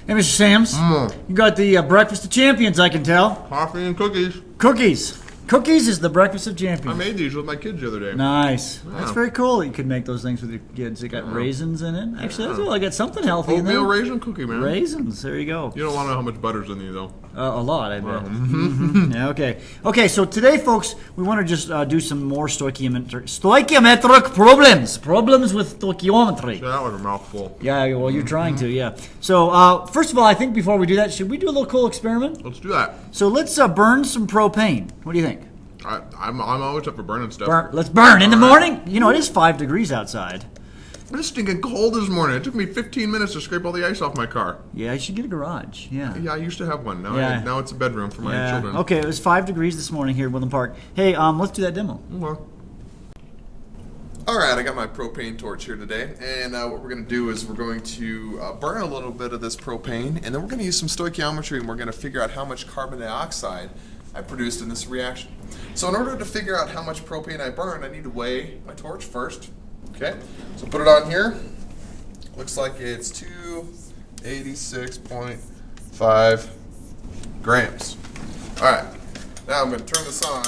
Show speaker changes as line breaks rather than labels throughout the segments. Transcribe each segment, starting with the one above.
Hey, Mr. Sams, you got the breakfast of champions, I can tell.
Coffee and cookies.
Cookies. Cookies is the breakfast of champions.
I made these with my kids the other day.
Nice.
Yeah.
That's very cool. You could make those things with your kids. They got raisins in it. Actually, that's well, I got something healthy in there.
Oatmeal raisin cookie, man.
Raisins. There you go.
You don't want to know how much butter's in these, though.
A lot, I bet. Yeah, okay. Okay, so today, folks, we want to just do some more stoichiometric problems. Problems with stoichiometry.
Yeah, that was a mouthful.
Yeah, well, you're trying to, yeah. So, first of all, I think before we do that, should we do a little cool experiment?
Let's do that.
So let's burn some propane. What do you think?
I'm always up for burning stuff.
Let's burn in the morning. You know, it is 5 degrees outside.
It's stinking cold this morning. It took me 15 minutes to scrape all the ice off my car.
Yeah, you should get a garage. Yeah.
Yeah, I used to have one. Now,
Yeah.
now it's a bedroom for my
Yeah.
children.
Okay, it was 5 degrees this morning here at Woodland Park. Hey, let's do that demo.
Okay.
Alright, I got my propane torch here today, and what we're going to do is we're going to burn a little bit of this propane, and then we're going to use some stoichiometry, and we're going to figure out how much carbon dioxide I produced in this reaction. So in order to figure out how much propane I burned, I need to weigh my torch first. Okay, so put it on here. Looks like it's 286.5 grams. Alright, now I'm going to turn this on.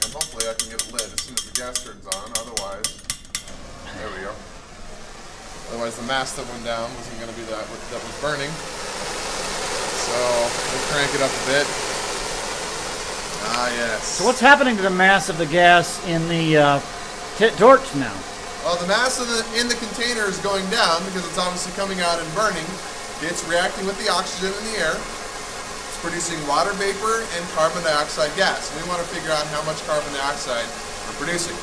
And hopefully I can get it lit as soon as the gas turns on, otherwise, there we go. Otherwise the mass that went down wasn't going to be that was burning. So, we'll crank it up a bit. Ah, yes.
So what's happening to the mass of the gas in the torch now?
Well, the mass in the container is going down because it's obviously coming out and burning. It's reacting with the oxygen in the air. It's producing water vapor and carbon dioxide gas. We want to figure out how much carbon dioxide we're producing.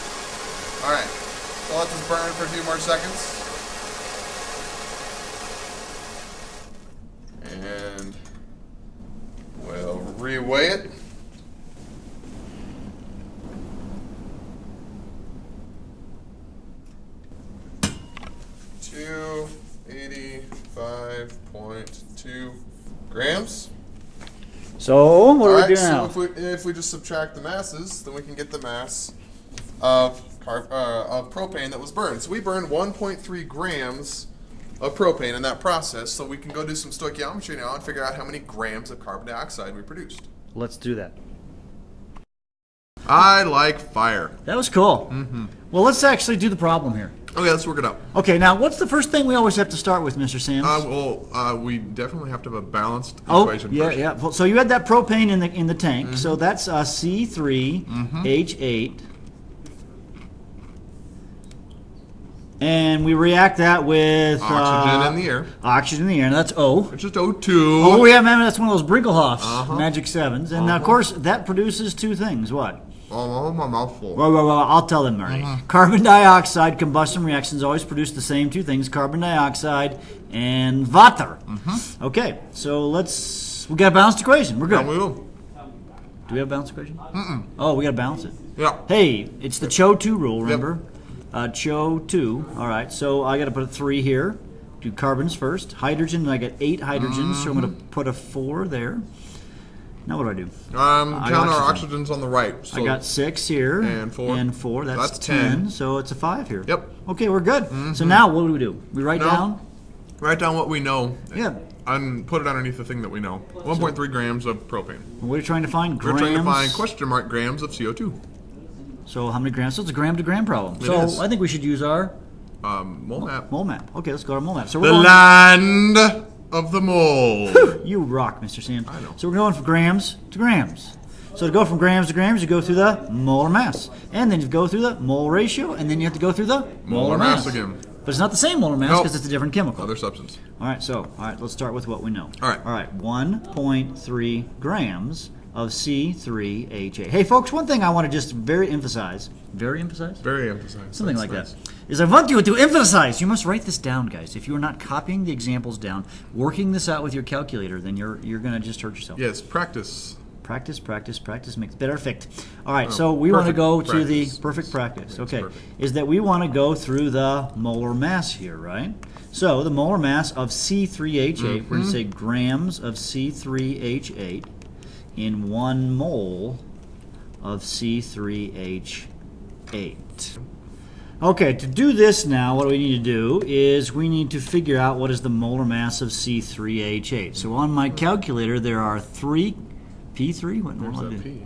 All right, so let this burn for a few more seconds. And we'll reweigh it. Two 85.2 grams.
So what do we do
so
now?
if we just subtract the masses, then we can get the mass of propane that was burned. So we burned 1.3 grams of propane in that process. So we can go do some stoichiometry now and figure out how many grams of carbon dioxide we produced.
Let's do that.
I like fire.
That was cool. Well, let's actually do the problem here.
Okay, let's work it out.
Okay, now what's the first thing we always have to start with, Mr. Sams?
We definitely have to have a balanced
Oh,
equation
yeah,
first.
yeah. Well, so you had that propane in the tank. So that's C3H8. And we react that with
Oxygen in the air.
Oxygen in the air, and that's O.
It's just O2.
Oh, yeah, man, that's one of those Brinkelhoffs, Magic Sevens. And of course, that produces two things. What?
Oh, my mouthful.
Well, I'll tell them, Marty. Carbon dioxide combustion reactions always produce the same two things, carbon dioxide and water. Okay, so we got a balanced equation. We're good.
Yeah, we will.
Do we have a balanced equation? Oh, we got to balance it.
Yeah.
Hey, it's the Stoich2 rule, remember? Stoich2. All right, so I got to put a 3 here. Do carbons first. Hydrogen, I got 8 hydrogens, so I'm going to put a 4 there. Now what do I do?
Count our oxygens on the right. So
I got 6 here.
And 4.
And 4. That's
10.
So it's a 5 here.
Yep.
Okay, we're good. So now what do? We write down?
Write down what we know.
Yeah.
And put it underneath the thing that we know. 1.3 grams of propane.
What are you trying to find?
We're
Grams?
trying to find question mark grams of CO2.
So how many grams? So it's a gram to gram problem.
It
So
is.
I think we should use our
Mole map.
mole map. Okay, let's go to our mole map. So
The
we're going,
land of the mole.
you rock, Mr. Sam.
I know.
So we're going from grams to grams. So to go from grams to grams, you go through the molar mass. And then you go through the mole ratio, and then you have to go through the
Molar mass again.
But it's not the same molar mass
Nope.
because it's a different chemical.
Other substance.
All right, let's start with what we know.
All right.
All right, 1.3 grams of C3H8. Hey, folks, one thing I want to just very emphasize,
Very emphasized.
something
That's
like
nice.
that, is I want you to emphasize. You must write this down, guys. If you are not copying the examples down, working this out with your calculator, then you're going to just hurt yourself.
Yes, practice.
Practice makes perfect. All right, so we want to go to the perfect practice. Okay,
perfect.
is that we want to go through the molar mass here, right? So the molar mass of C3H8, we're going to say grams of C3H8 in 1 mole of C3H8. Okay, to do this now, what we need to do is we need to figure out what is the molar mass of C3H8. So on my calculator, there are P3? What?
There's that P.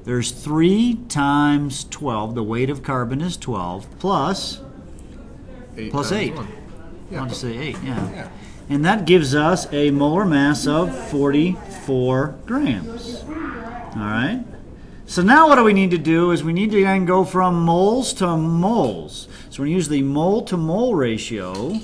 There's 3 times 12. The weight of carbon is 12 plus
8
plus
times
8.
1.
I want to say 8, yeah.
Yeah.
And that gives us a molar mass of 44 grams. All right? So now what do we need to do is we need to then go from moles to moles. So we're going to use the mole to mole ratio,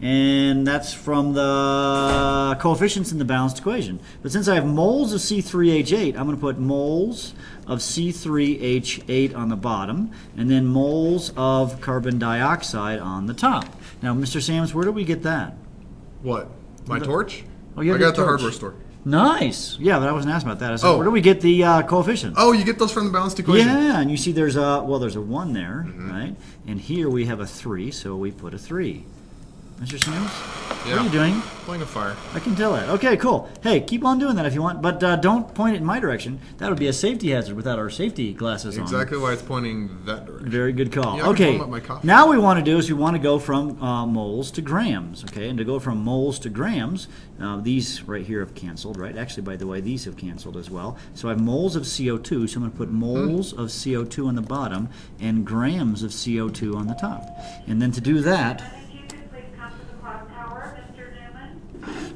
and that's from the coefficients in the balanced equation. But since I have moles of C3H8, I'm going to put moles of C3H8 on the bottom, and then moles of carbon dioxide on the top. Now, Mr. Sams, where do we get that?
What? My torch?
Oh, you
I
have
got
your
at the
torch.
hardware store.
Nice. Yeah, but I wasn't asking about that. I said,
Oh.
where do we get the coefficients?
Oh, you get those from the balanced equation?
Yeah, and you see there's a 1 there, right? And here we have a 3, so we put a 3. Mr. Sims, what are you doing?
Playing a fire.
I can tell that. Okay, cool. Hey, keep on doing that if you want, but don't point it in my direction. That would be a safety hazard without our safety glasses on.
Exactly why it's pointing that direction.
Very good call.
Yeah, I can
Okay,
warm up my coffee.
now we want to do is we want to go from moles to grams, okay? And to go from moles to grams, these right here have canceled, right? Actually, by the way, these have canceled as well. So I have moles of CO2, so I'm going to put moles of CO2 on the bottom and grams of CO2 on the top. And then to do that,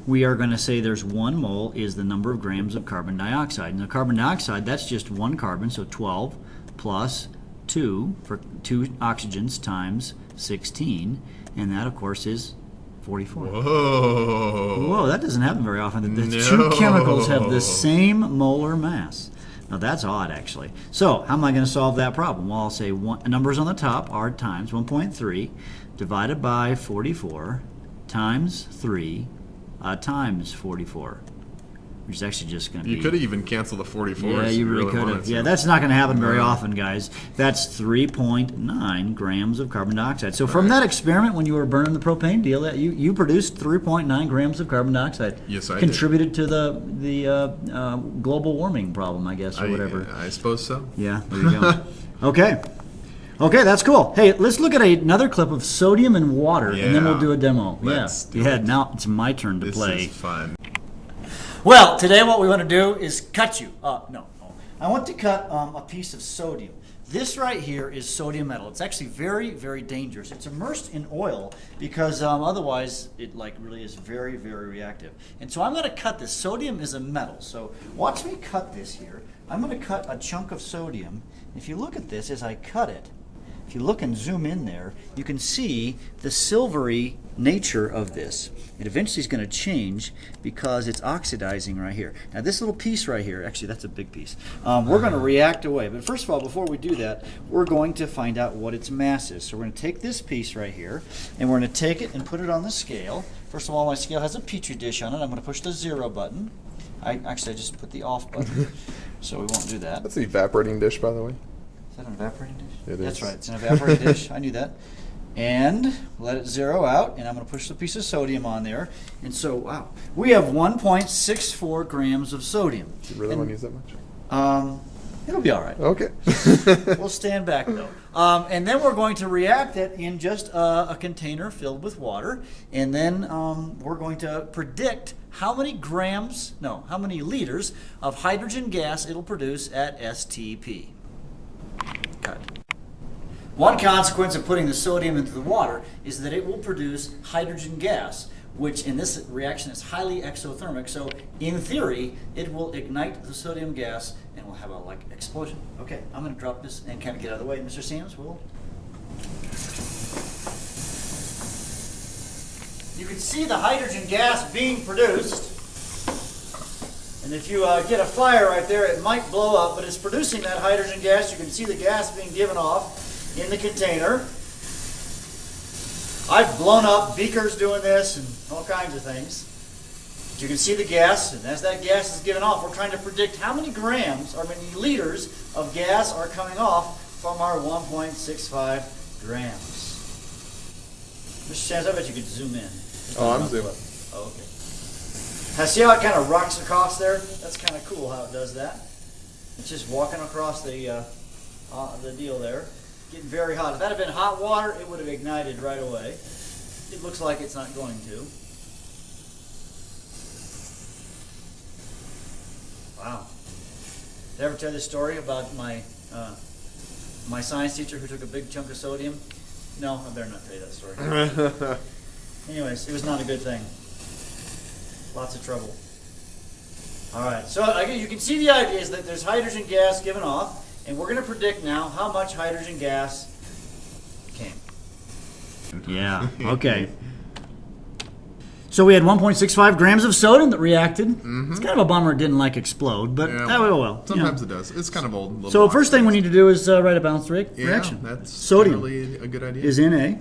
we are going to say there's 1 mole is the number of grams of carbon dioxide. And the carbon dioxide, that's just 1 carbon, so 12 plus 2 for 2 oxygens times 16. And that, of course, is 44. Whoa, that doesn't happen very often. That the 2 chemicals have the same molar mass. Now, that's odd, actually. So, how am I going to solve that problem? Well, I'll say numbers on the top are times 1.3 divided by 44 times 3 times 44, which is actually just going to be...
You could have even canceled the 44.
Yeah, you really could have. Yeah, that's not going to happen very often, guys. That's 3.9 grams of carbon dioxide. So from that experiment, when you were burning the propane deal, that you produced 3.9 grams of carbon dioxide.
Yes, I did.
Contributed to the global warming problem, I guess, or whatever.
I suppose so.
Yeah, there you go. Okay. Okay, that's cool. Hey, let's look at another clip of sodium and water, and then we'll do a demo.
Let's do
yeah.
it.
Now it's my turn to play.
This is fun.
Well, today what we want to do is cut you. No. I want to cut a piece of sodium. This right here is sodium metal. It's actually very, very dangerous. It's immersed in oil because otherwise it really is very, very reactive. And so I'm going to cut this. Sodium is a metal. So watch me cut this here. I'm going to cut a chunk of sodium. If you look at this as I cut it, if you look and zoom in there, you can see the silvery nature of this. It eventually is going to change because it's oxidizing right here. Now this little piece right here, actually that's a big piece, we're going to react away. But first of all, before we do that, we're going to find out what its mass is. So we're going to take this piece right here, and we're going to take it and put it on the scale. First of all, my scale has a petri dish on it. I'm going to push the 0 button. I just put the off button, so we won't do that.
That's the evaporating dish, by the way.
Is that an evaporating dish?
It
That's
is.
right. It's an evaporating dish. I knew that. And let it 0 out, and I'm going to push the piece of sodium on there. And so, wow, we have 1.64 grams of sodium.
Do you really want to use that much?
It'll be all right.
Okay.
We'll stand back, though. And then we're going to react it in just a container filled with water. And then we're going to predict how many liters of hydrogen gas it'll produce at STP. Cut. One consequence of putting the sodium into the water is that it will produce hydrogen gas, which in this reaction is highly exothermic. So in theory, it will ignite the sodium gas and we'll have a explosion. Okay, I'm going to drop this and kind of get out of the way. Mr. Sams, will. You can see the hydrogen gas being produced. And if you get a fire right there, it might blow up, but it's producing that hydrogen gas. You can see the gas being given off in the container. I've blown up beakers doing this and all kinds of things. But you can see the gas, and as that gas is given off, we're trying to predict how many grams or many liters of gas are coming off from our 1.65 grams. Mr. Sands, I bet you could zoom in.
Oh, I'm zooming.
Oh, okay. Now see how it kind of rocks across there? That's kind of cool how it does that. It's just walking across the deal there. getting very hot. If that had been hot water, it would have ignited right away. It looks like it's not going to. Wow. Did I ever tell this story about my my science teacher who took a big chunk of sodium? No, I better not tell you that story. Anyways, it was not a good thing. Lots of trouble. All right, so again, you can see the idea is that there's hydrogen gas given off, and we're going to predict now how much hydrogen gas came. Yeah, okay. So we had 1.65 grams of sodium that reacted. It's kind of a bummer it didn't explode, but well.
Sometimes it does. It's kind of old.
So first thing we need to do is write a balanced reaction.
That's
sodium
really a good idea.
is Na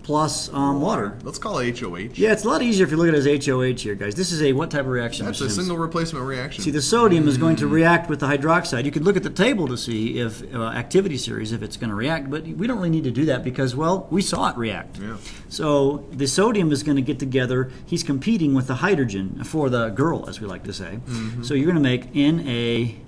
plus water.
Let's call it HOH.
Yeah, it's a lot easier if you look at it as HOH here, guys. This is a what type of reaction?
That's a single replacement reaction.
See, the sodium is going to react with the hydroxide. You could look at the table to see if activity series, if it's going to react, but we don't really need to do that because, well, we saw it react.
Yeah.
So the sodium is going to get together. He's competing with the hydrogen for the girl, as we like to say. So you're going to make NaOH.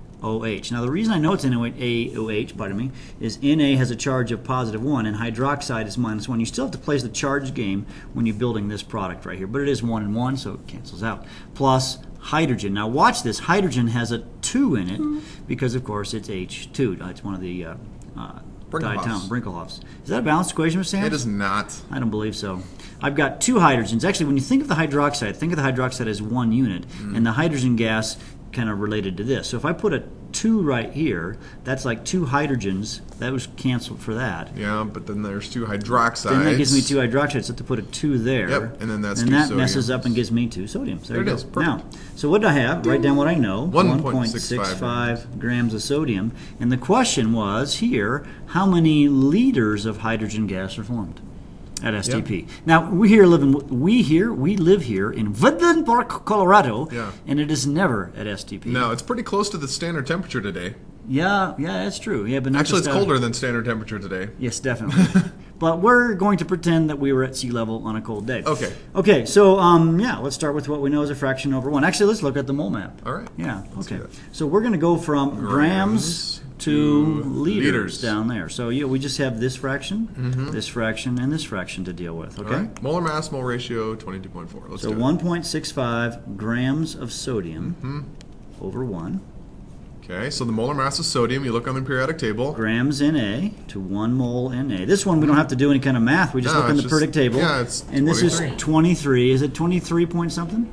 Now, the reason I know it's NaOH, pardon me, is Na has a charge of +1 and hydroxide is -1. You still have to play the charge game when you're building this product right here, but it is 1 and 1, so it cancels out. Plus hydrogen. Now, watch this. Hydrogen has a 2 in it because, of course, it's H2. It's one of the Brinkelhoffs. Is that a balanced equation, Mr. Sam?
It is not.
I don't believe so. I've got 2 hydrogens. Actually, when you think of the hydroxide, think of the hydroxide as 1 unit, and the hydrogen gas kind of related to this. So if I put a 2 right here, that's like 2 hydrogens. That was canceled for that.
Yeah, but then there's 2 hydroxides.
Then that gives me 2 hydroxides. So I have to put a 2 there.
Yep, and then that's
and
2
that
sodiums.
messes up and gives me 2 sodiums. There
it
you
is.
go.
Perfect.
Now, so what did I have? Write down what I know.
1.65
grams of sodium. And the question was here, how many liters of hydrogen gas are formed at STP? Now we live here in Woodland Park, Colorado, and it is never at STP.
No, it's pretty close to the standard temperature today.
Yeah, that's true. Yeah, but not
Actually,
just
it's colder than standard temperature today.
Yes, definitely. But we're going to pretend that we were at sea level on a cold day.
Okay.
Okay, so let's start with what we know is a fraction over 1. Actually, let's look at the mole map.
All right.
Yeah,
Let's
okay.
do that.
So we're going to go from grams to liters down there. So we just have this fraction, this fraction, and this fraction to deal with, okay?
All right. Molar mass, mole ratio, 22.4. Let's
So
do it.
1.65 grams of sodium over 1.
Okay, so the molar mass of sodium, you look on the periodic table.
Grams Na to 1 mole Na. This one we don't have to do any kind of math. We just look on the periodic table.
Yeah, it's
and
23.
This is 23. Is it 23 point something?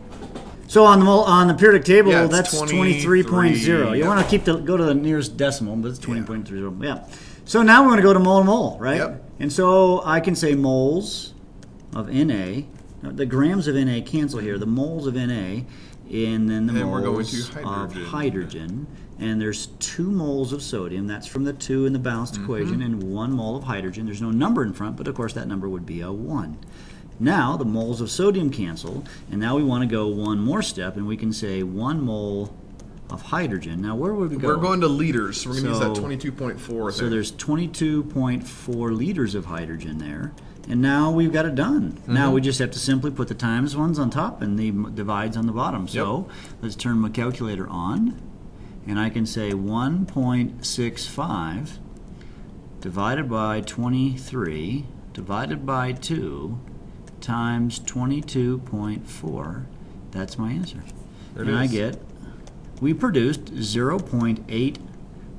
So on the periodic table,
Yeah, it's
that's
23.
23.0. You
Yep.
want to go to the nearest decimal, but it's 20.30. Yeah. So now we want to go to mole to mole, right?
Yep.
And so I can say moles of Na. The grams of Na cancel here. The moles of Na, and then the
And we're going
moles
to
of
hydrogen.
hydrogen. And there's 2 moles of sodium. That's from the 2 in the balanced equation, and 1 mole of hydrogen. There's no number in front, but of course that number would be a 1. Now the moles of sodium cancel, and now we want to go one more step, and we can say 1 mole of hydrogen. Now where would we go?
We're going to liters, so we're going to
So-
use that 22.4
So
thing.
there's 22.4 liters of hydrogen there. And now we've got it done. Now we just have to simply put the times ones on top and the divides on the bottom. So let's turn my calculator on. And I can say 1.65 divided by 23 divided by 2 times 22.4. That's my answer.
There it
and I
is.
get, we produced 0.8,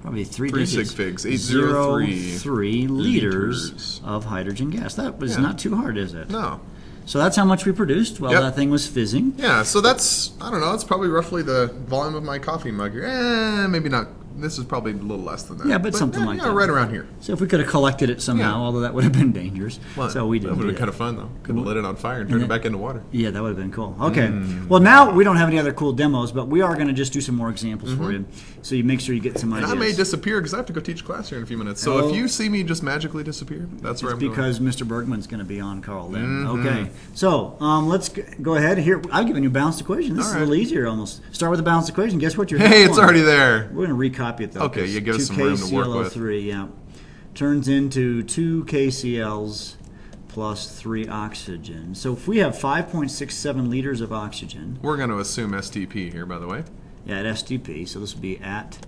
probably 3
3
digits.
sig figs, 803
3 liters
liters.
of hydrogen gas. That was
Yeah.
not too hard, is it?
No.
So that's how much we produced while
Yep.
that thing was fizzing.
Yeah, so that's, I don't know, it's probably roughly the volume of my coffee mug here. Maybe not. This is probably a little less than that.
Yeah, but something like
yeah,
that.
right around here.
So if we could have collected it somehow,
Yeah.
although that would have been dangerous. So we
That
didn't
would
do
have been kind of fun, though. Could have lit it on fire and turned it back into water.
Yeah, that would have been cool. Okay. Well, now we don't have any other cool demos, but we are going to just do some more examples for you, so you make sure you get some
And
ideas.
I may disappear because I have to go teach class here in a few minutes. So
Oh.
if you see me just magically disappear, that's where
It's
I'm
because Mr. Bergman's going to be on call then. Okay. So let's go ahead. Here, I've given you a balanced equation. This is a little easier almost. Start with a balanced equation. Guess what? You're
going. Hey, it's already there.
We're going to recopy it though.
Okay,
'cause
you give us some room to work with.
2KClO3, yeah. Turns into 2 KCl's plus 3 oxygen. So if we have 5.67 liters of oxygen,
We're going to assume STP here, by the way.
yeah, at STP, so this would be at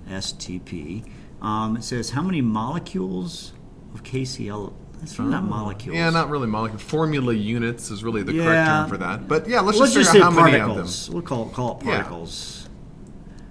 STP, It says how many molecules of KCl. It's really not molecules.
Yeah, not really molecule. Formula units is really the correct
Yeah.
term for that. But yeah, let's
Let's
just
just
figure
say
out how many of them.
particles. We'll call it
Yeah.
particles.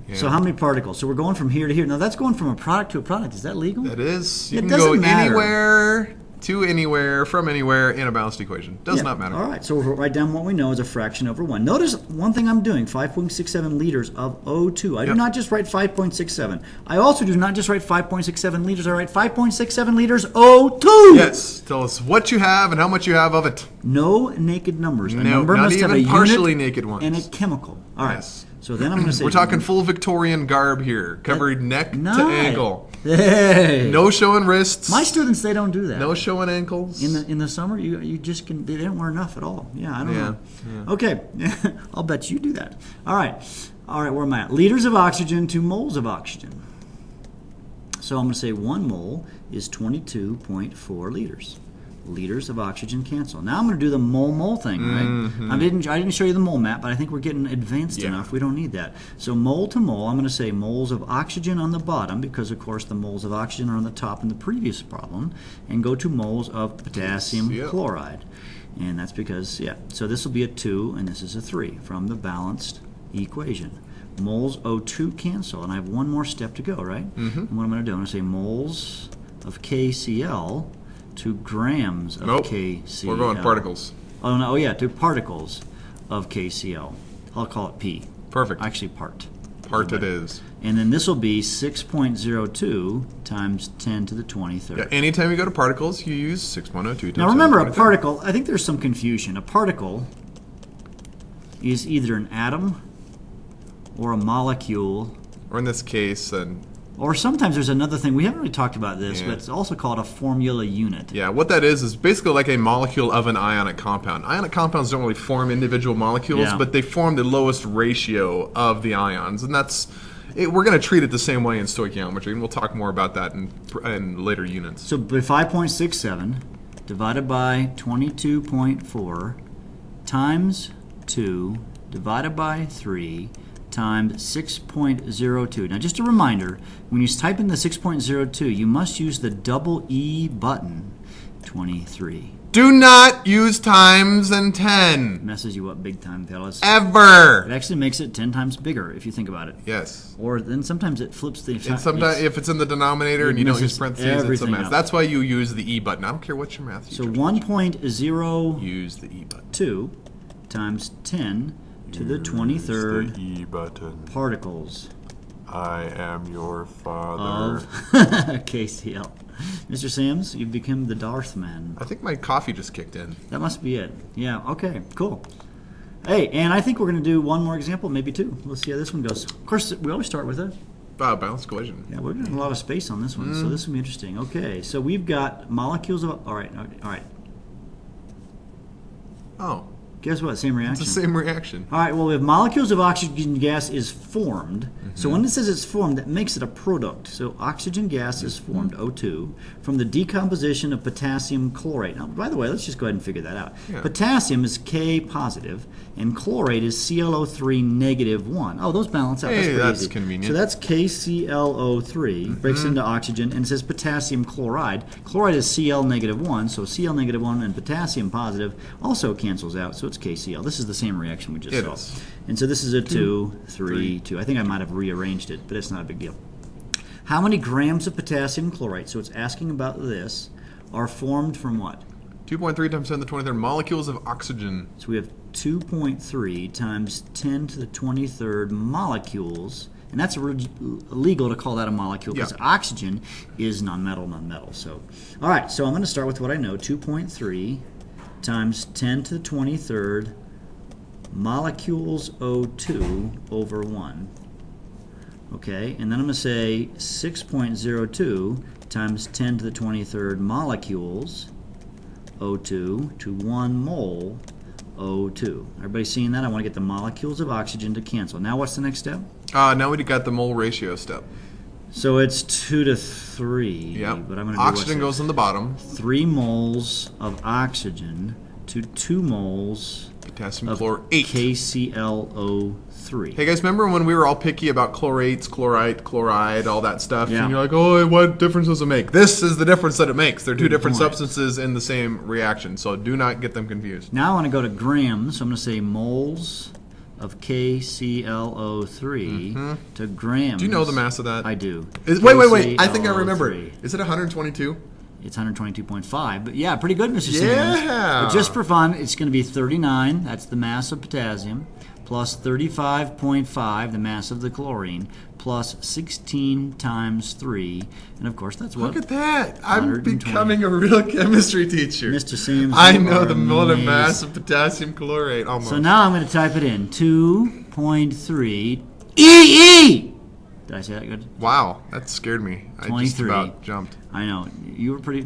Yeah.
So how many particles? So we're going from here to here. Now that's going from a product to a product. Is that legal?
That is, you
It
can
doesn't
go
matter.
anywhere to anywhere from anywhere in a balanced equation. Does
Yeah.
not matter.
All right, so we'll write down what we know as a fraction over 1. Notice one thing I'm doing, 5.67 liters of O2. I do
Yep.
not just write 5.67. I also do not just write 5.67 liters. I write 5.67 liters O2.
Yes. Tell us what you have and how much you have of it.
No naked numbers. A
No,
number
not
must have a
even partially
unit
naked ones.
and a chemical. All right.
Yes.
So then I'm going to say...
We're talking full Victorian garb here, covered neck to
Nice.
ankle.
Hey.
No showing wrists.
My students, they don't do that.
No showing ankles.
In the summer, you just can. They don't wear enough at all. Yeah, I don't
Yeah,
know. Okay, I'll bet you do that. All right, where am I at? Liters of oxygen to moles of oxygen. So I'm going to say 1 mole is 22.4 liters. Liters of oxygen cancel. Now I'm going to do the mole thing, right? I didn't show you the mole map, but I think we're getting advanced
Yeah.
enough. We don't need that. So mole to mole, I'm going to say moles of oxygen on the bottom because of course the moles of oxygen are on the top in the previous problem, and go to moles of potassium
Yep.
chloride. And that's because, yeah, so this will be a 2 and this is a 3 from the balanced equation. Moles O2 cancel, and I have one more step to go, right? And what I'm going to do, I'm going to say moles of KCl to grams of
Nope.
KCl.
We're going particles.
Oh, no, oh yeah, to particles of KCl. I'll call it P.
Perfect.
Actually, part.
Part it is.
And then this will be 6.02 times 10 to the 23rd.
Yeah, anytime you go to particles, you use 6.02 times
Now remember,
10
a
to the 23rd.
particle, I think there's some confusion. A particle is either an atom or a molecule,
Or in this case,
or sometimes there's another thing. We haven't really talked about this,
Yeah.
but it's also called a formula unit.
yeah, what that is basically like a molecule of an ionic compound. Ionic compounds don't really form individual molecules,
Yeah.
but they form the lowest ratio of the ions, and that's we're going to treat it the same way in stoichiometry, and we'll talk more about that in later units.
So 5.67 divided by 22.4 times 2 divided by 3 times 6.02. Now just a reminder, when you type in the 6.02, you must use the double E button, 23.
Do not use times and 10.
Messes you up big time, fellas. It
Ever.
actually makes it 10 times bigger if you think about it.
Yes.
Or then sometimes it flips the...
And sometimes if it's in the denominator and you don't use
messes
parentheses, it's a
everything
mess.
up.
That's why you use the E button. I don't care what your math
So
teacher
1.02
use the E button.
times 10 to the 23rd
E button.
particles
I am your father.
of KCl. Mr. Sams, you've become the Darth Man.
I think my coffee just kicked in.
That must be it. Yeah, okay, cool. Hey, and I think we're going to do one more example, maybe two. Let's see how this one goes. Of course, we always start with a...
Balanced equation.
Yeah, we're getting a lot of space on this one, so this will be interesting. Okay, so we've got molecules of... All right.
Oh,
Guess what? Same reaction.
it's the same reaction.
All right, well, if molecules of oxygen gas is formed, so when it says it's formed, that makes it a product. So oxygen gas is formed, O2, from the decomposition of potassium chlorate. Now, by the way, let's just go ahead and figure that out.
Yeah.
Potassium is K positive, and chlorate is ClO3 negative 1. Oh, those balance out.
Hey,
That's pretty
that's
easy.
convenient.
So that's KClO3, breaks into oxygen, and it says potassium chloride. Chloride is Cl negative 1, so Cl negative 1 and potassium positive also cancels out, so it's KCl. This is the same reaction we just
It
saw.
is.
And so this is a 2, 3, 2. I think I might have rearranged it, but it's not a big deal. How many grams of potassium chlorate, so it's asking about this, are formed from what?
2.3 times 10 to the 23rd molecules of oxygen.
So we have 2.3 times 10 to the 23rd molecules, and that's illegal to call that a molecule because
Yeah.
oxygen is nonmetal. So, all right, so I'm going to start with what I know, 2.3 times 10 to the 23rd molecules O2 over 1. Okay, and then I'm going to say 6.02 times 10 to the 23rd molecules O2 to 1 mole O2. Everybody seeing that? I want to get the molecules of oxygen to cancel. Now what's the next step?
Now we got the mole ratio step.
So it's 2 to 3.
Yep.
But I'm going to
Oxygen goes in the bottom.
3 moles of oxygen to 2 moles
Potassium
of
chlorate.
KClO3.
Hey guys, remember when we were all picky about chlorates, chloride, all that stuff?
Yeah.
And you're like, oh, what difference does it make? This is the difference that it makes. They're two
Good
different
point.
substances in the same reaction, so do not get them confused.
Now I want to go to grams, so I'm going to say moles of KClO3 to grams.
Do you know the mass of that?
I do.
Wait. I think I remember.
KClO3.
Is it 122?
It's 122.5, but yeah, pretty good, Mr. Simmons.
Yeah.
But just for fun, it's going to be 39, that's the mass of potassium, plus 35.5, the mass of the chlorine, plus 16 times 3, and of course that's what?
Look at that. I'm
120.
becoming a real chemistry teacher.
Mr. Sims,
I
you
know
are
the molar
amazing.
mass of potassium chlorate almost.
So now I'm going to type it in, 2.3 EE! Did I say that good?
Wow, that scared me. I just
23.
about jumped.
I know. You were pretty...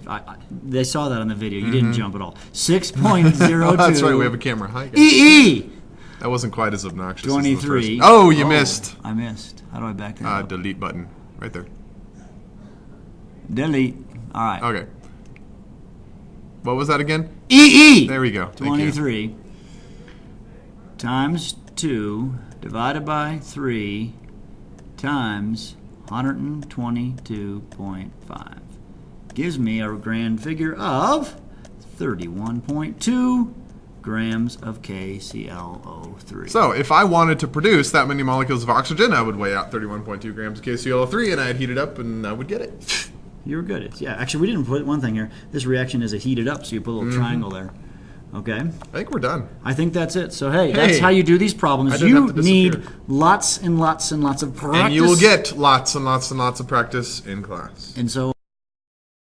they saw that on the video. You didn't jump at all. 6.02
Oh, that's right, we have a camera. Hi, guys.
EE!
That wasn't quite as obnoxious
23.
as the first. Oh, you missed.
I missed. How do I back that up?
Delete button. Right there.
Delete. All right.
Okay. What was that again?
EE!
There we go. Thank you.
23 times 2 divided by 3 times 122.5 gives me a grand figure of 31.2 grams of KClO3.
So, if I wanted to produce that many molecules of oxygen, I would weigh out 31.2 grams of KClO3, and I'd heat it up, and I would get it.
You were good. Yeah, actually, we didn't put one thing here. This reaction is a heated up, so you put a little triangle there. Okay?
I think we're done.
I think that's it. So, hey, that's how you do these
I
problems.
didn't
You
have to
need
disappear.
lots and lots and lots of practice.
And you will get lots and lots and lots of practice in class.
And so